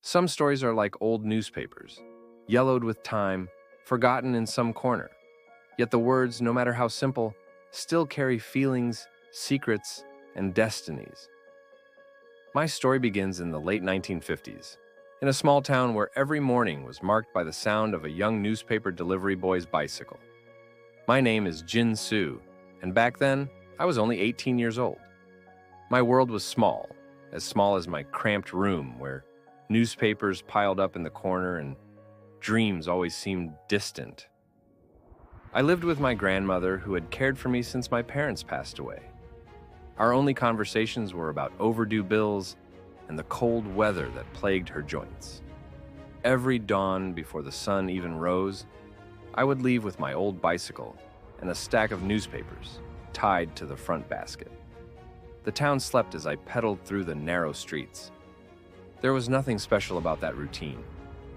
Some stories are like old newspapers, yellowed with time, forgotten in some corner. Yet the words, no matter how simple, still carry feelings, secrets, and destinies. My story begins in the late 1950s, in a small town where every morning was marked by the sound of a young newspaper delivery boy's bicycle. My name is Jin-Soo, and back then, I was only 18 years old. My world was small as my cramped room where newspapers piled up in the corner and dreams always seemed distant. I lived with my grandmother who had cared for me since my parents passed away. Our only conversations were about overdue bills and the cold weather that plagued her joints. Every dawn before the sun even rose, I would leave with my old bicycle and a stack of newspapers tied to the front basket. The town slept as I pedaled through the narrow streets. There was nothing special about that routine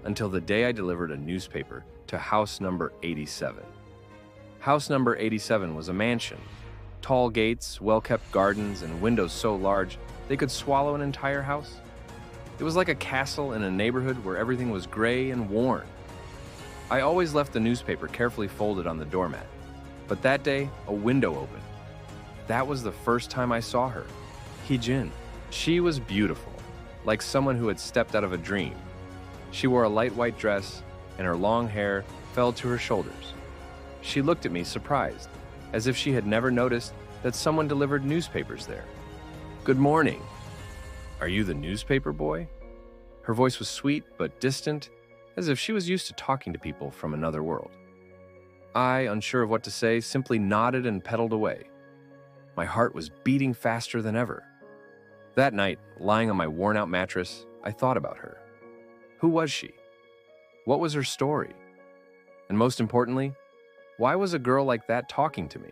until the day I delivered a newspaper to house number 87. House number 87 was a mansion. Tall gates, well-kept gardens, and windows so large they could swallow an entire house. It was like a castle in a neighborhood where everything was gray and worn. I always left the newspaper carefully folded on the doormat, but that day, a window opened. That was the first time I saw her, Hye-Jin. She was beautiful, like someone who had stepped out of a dream. She wore a light white dress, and her long hair fell to her shoulders. She looked at me surprised, as if she had never noticed that someone delivered newspapers there. "Good morning. Are you the newspaper boy?" Her voice was sweet but distant, as if she was used to talking to people from another world. I, unsure of what to say, simply nodded and pedaled away. My heart was beating faster than ever. That night, lying on my worn-out mattress, I thought about her. Who was she? What was her story? And most importantly, why was a girl like that talking to me?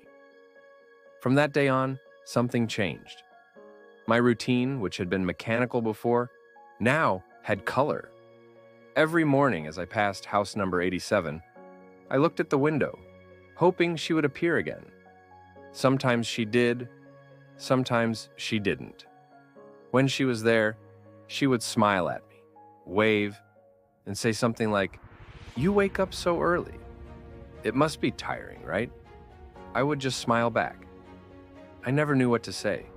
From that day on, something changed. My routine, which had been mechanical before, now had color. Every morning as I passed house number 87, I looked at the window, hoping she would appear again. Sometimes she did, sometimes she didn't. When she was there, she would smile at me, wave, and say something like, "You wake up so early. It must be tiring, right?" I would just smile back. I never knew what to say.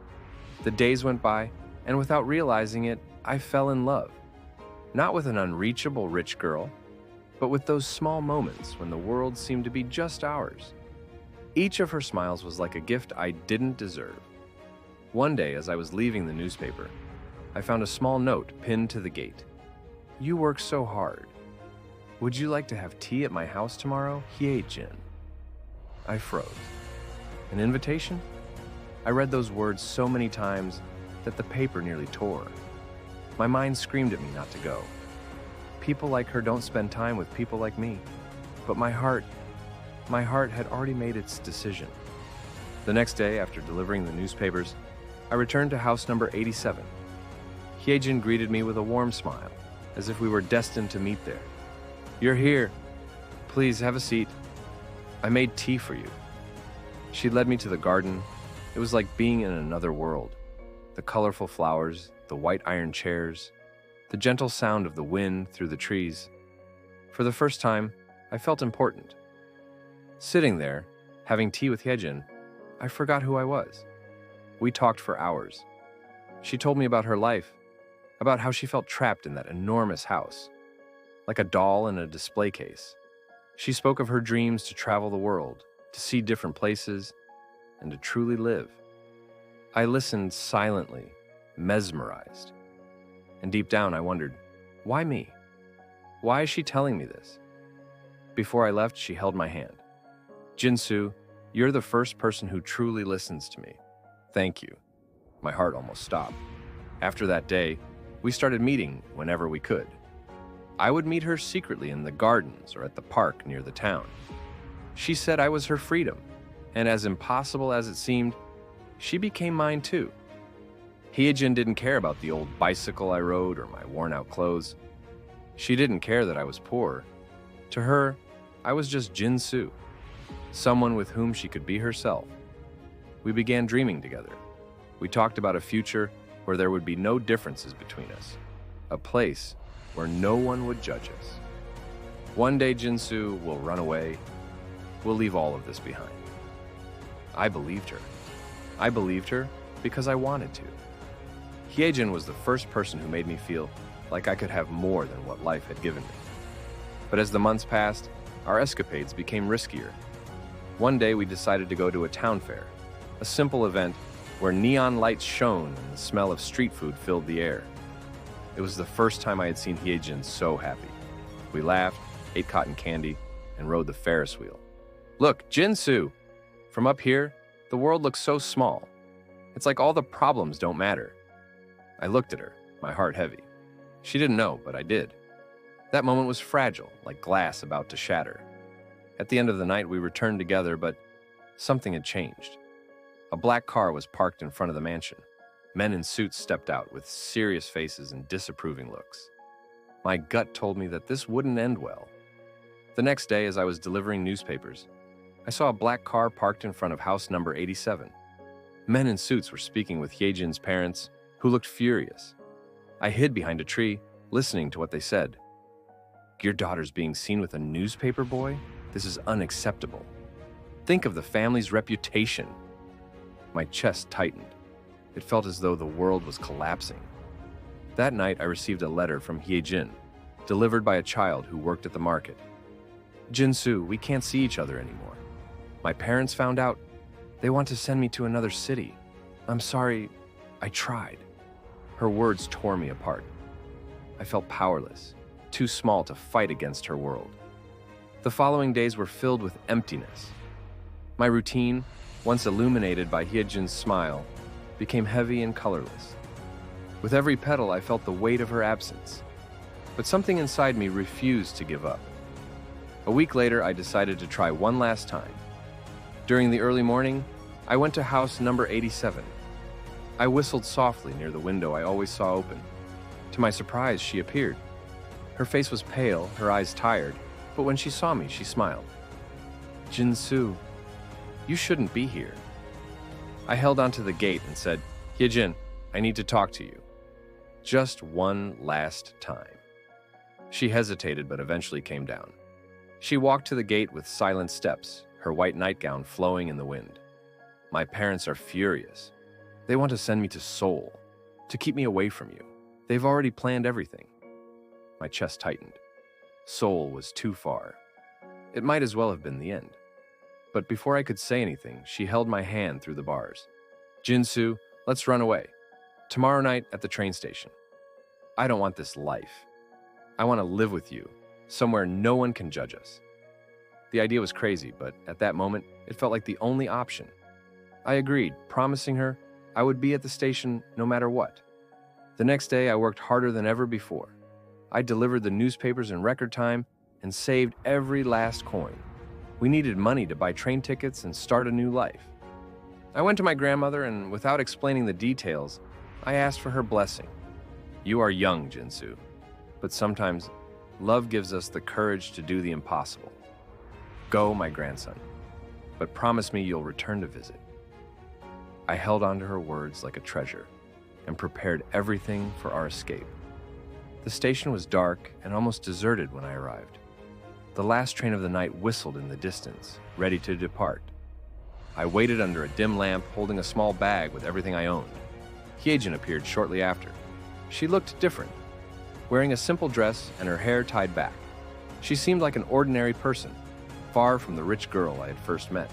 The days went by, and without realizing it, I fell in love. Not with an unreachable rich girl, but with those small moments when the world seemed to be just ours. Each of her smiles was like a gift I didn't deserve. One day, as I was leaving the newspaper, I found a small note pinned to the gate. "You work so hard. Would you like to have tea at my house tomorrow, Hye-Jin?" I froze. An invitation? I read those words so many times that the paper nearly tore. My mind screamed at me not to go. People like her don't spend time with people like me. But my heart had already made its decision. The next day, after delivering the newspapers, I returned to house number 87. Hye-Jin greeted me with a warm smile, as if we were destined to meet there. "You're here. Please have a seat. I made tea for you." She led me to the garden. It was like being in another world. The colorful flowers, the white iron chairs, the gentle sound of the wind through the trees. For the first time, I felt important. Sitting there, having tea with Hye-Jin, I forgot who I was. We talked for hours. She told me about her life, about how she felt trapped in that enormous house, like a doll in a display case. She spoke of her dreams to travel the world, to see different places, and to truly live. I listened silently, mesmerized. And deep down, I wondered, why me? Why is she telling me this? Before I left, she held my hand. "Jin-Soo, you're the first person who truly listens to me. Thank you." My heart almost stopped. After that day, we started meeting whenever we could. I would meet her secretly in the gardens or at the park near the town. She said I was her freedom, and as impossible as it seemed, she became mine too. Hye-Jin didn't care about the old bicycle I rode or my worn-out clothes. She didn't care that I was poor. To her, I was just Jin-Soo, someone with whom she could be herself. We began dreaming together. We talked about a future where there would be no differences between us, a place where no one would judge us. One day Jin-Soo will run away. We'll leave all of this behind. I believed her. I believed her because I wanted to. Hye-Jin was the first person who made me feel like I could have more than what life had given me. But as the months passed, our escapades became riskier. One day we decided to go to a town fair, a simple event where neon lights shone and the smell of street food filled the air. It was the first time I had seen Hye-Jin so happy. We laughed, ate cotton candy, and rode the Ferris wheel. Look, Jin-Soo! From up here, the world looks so small. It's like all the problems don't matter. I looked at her, my heart heavy. She didn't know, but I did. That moment was fragile, like glass about to shatter. At the end of the night, we returned together, but something had changed. A black car was parked in front of the mansion. Men in suits stepped out with serious faces and disapproving looks. My gut told me that this wouldn't end well. The next day, as I was delivering newspapers, I saw a black car parked in front of house number 87. Men in suits were speaking with Hye-Jin's parents, who looked furious. I hid behind a tree, listening to what they said. Your daughter's being seen with a newspaper boy? This is unacceptable. Think of the family's reputation. My chest tightened. It felt as though the world was collapsing. That night, I received a letter from Hye-Jin, delivered by a child who worked at the market. Jin-Soo, we can't see each other anymore. My parents found out. They want to send me to another city. I'm sorry, I tried. Her words tore me apart. I felt powerless, too small to fight against her world. The following days were filled with emptiness. My routine, once illuminated by Hye-Jin's smile, became heavy and colorless. With every petal, I felt the weight of her absence. But something inside me refused to give up. A week later, I decided to try one last time. During the early morning, I went to house number 87. I whistled softly near the window I always saw open. To my surprise, she appeared. Her face was pale, her eyes tired, but when she saw me, she smiled. Jin-Soo, you shouldn't be here. I held onto the gate and said, Hye-Jin, I need to talk to you. Just one last time. She hesitated, but eventually came down. She walked to the gate with silent steps, her white nightgown flowing in the wind. My parents are furious. They want to send me to Seoul, to keep me away from you. They've already planned everything. My chest tightened. Seoul was too far. It might as well have been the end. But before I could say anything, she held my hand through the bars. Jin-Soo, let's run away. Tomorrow night at the train station. I don't want this life. I want to live with you, somewhere no one can judge us. The idea was crazy, but at that moment, it felt like the only option. I agreed, promising her I would be at the station no matter what. The next day, I worked harder than ever before. I delivered the newspapers in record time and saved every last coin. We needed money to buy train tickets and start a new life. I went to my grandmother and, without explaining the details, I asked for her blessing. You are young, Jin-Soo, but sometimes love gives us the courage to do the impossible. Go, my grandson, but promise me you'll return to visit. I held on to her words like a treasure and prepared everything for our escape. The station was dark and almost deserted when I arrived. The last train of the night whistled in the distance, ready to depart. I waited under a dim lamp, holding a small bag with everything I owned. Hye-Jin appeared shortly after. She looked different, wearing a simple dress and her hair tied back. She seemed like an ordinary person, far from the rich girl I had first met.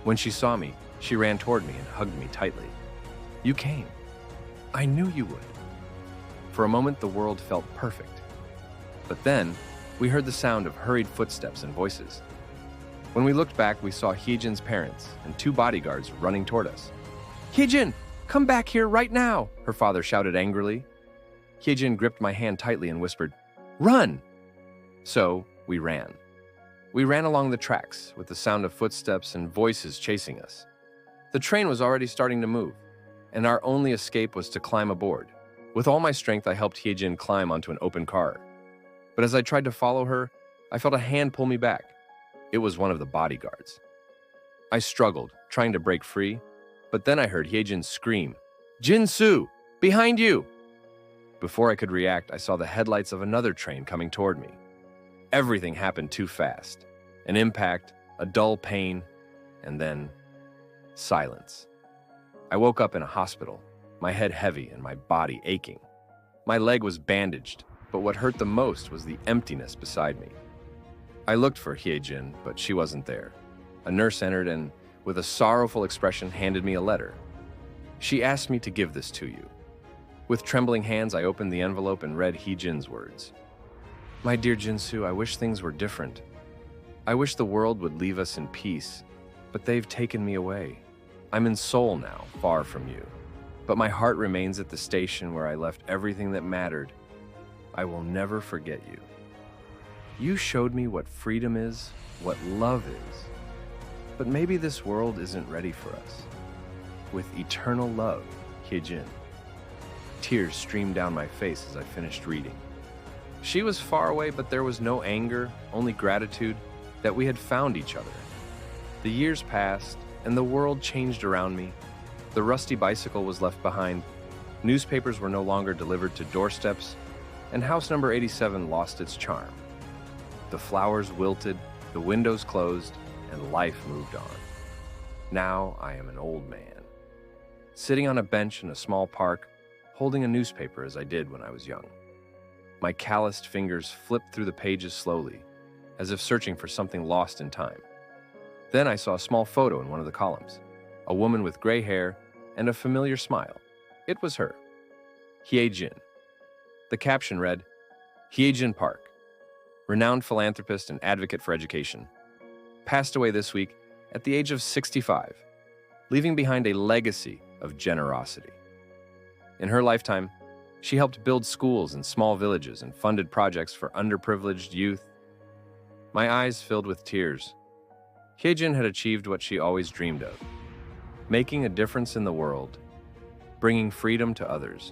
When she saw me, she ran toward me and hugged me tightly. You came. I knew you would. For a moment, the world felt perfect. But then, we heard the sound of hurried footsteps and voices. When we looked back, we saw Hye-Jin's parents and 2 bodyguards running toward us. Hye-Jin, come back here right now, her father shouted angrily. Hye-Jin gripped my hand tightly and whispered, Run! So, we ran. We ran along the tracks, with the sound of footsteps and voices chasing us. The train was already starting to move, and our only escape was to climb aboard. With all my strength, I helped Hye-Jin climb onto an open car. But as I tried to follow her, I felt a hand pull me back. It was one of the bodyguards. I struggled, trying to break free, but then I heard Hye-Jin scream, Jin-Soo, behind you! Before I could react, I saw the headlights of another train coming toward me. Everything happened too fast. An impact, a dull pain, and then silence. I woke up in a hospital, my head heavy and my body aching. My leg was bandaged, but what hurt the most was the emptiness beside me. I looked for Hye-Jin, but she wasn't there. A nurse entered and, with a sorrowful expression, handed me a letter. She asked me to give this to you. With trembling hands, I opened the envelope and read Hye-Jin's words. My dear Jin-Soo, I wish things were different. I wish the world would leave us in peace, but they've taken me away. I'm in Seoul now, far from you. But my heart remains at the station where I left everything that mattered. I will never forget you. You showed me what freedom is, what love is. But maybe this world isn't ready for us. With eternal love, Hye-Jin. Tears streamed down my face as I finished reading. She was far away, but there was no anger, only gratitude that we had found each other. The years passed, and the world changed around me. The rusty bicycle was left behind, newspapers were no longer delivered to doorsteps, and house number 87 lost its charm. The flowers wilted, the windows closed, and life moved on. Now I am an old man, sitting on a bench in a small park, holding a newspaper as I did when I was young. My calloused fingers flipped through the pages slowly, as if searching for something lost in time. Then I saw a small photo in one of the columns, a woman with gray hair and a familiar smile. It was her, Hye-Jin. The caption read, Hye-Jin Park, renowned philanthropist and advocate for education, passed away this week at the age of 65, leaving behind a legacy of generosity. In her lifetime, she helped build schools in small villages and funded projects for underprivileged youth. My eyes filled with tears. Hye-Jin had achieved what she always dreamed of, making a difference in the world, bringing freedom to others.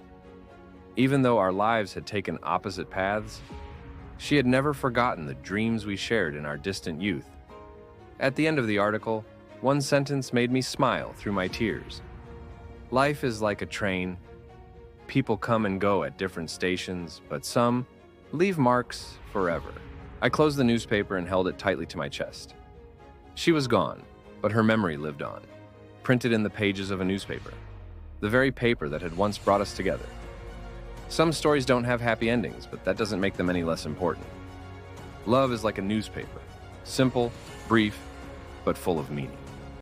Even though our lives had taken opposite paths, she had never forgotten the dreams we shared in our distant youth. At the end of the article, one sentence made me smile through my tears. Life is like a train. People come and go at different stations, but some leave marks forever. I closed the newspaper and held it tightly to my chest. She was gone, but her memory lived on, printed in the pages of a newspaper, the very paper that had once brought us together. Some stories don't have happy endings, but that doesn't make them any less important. Love is like a newspaper, simple, brief, but full of meaning.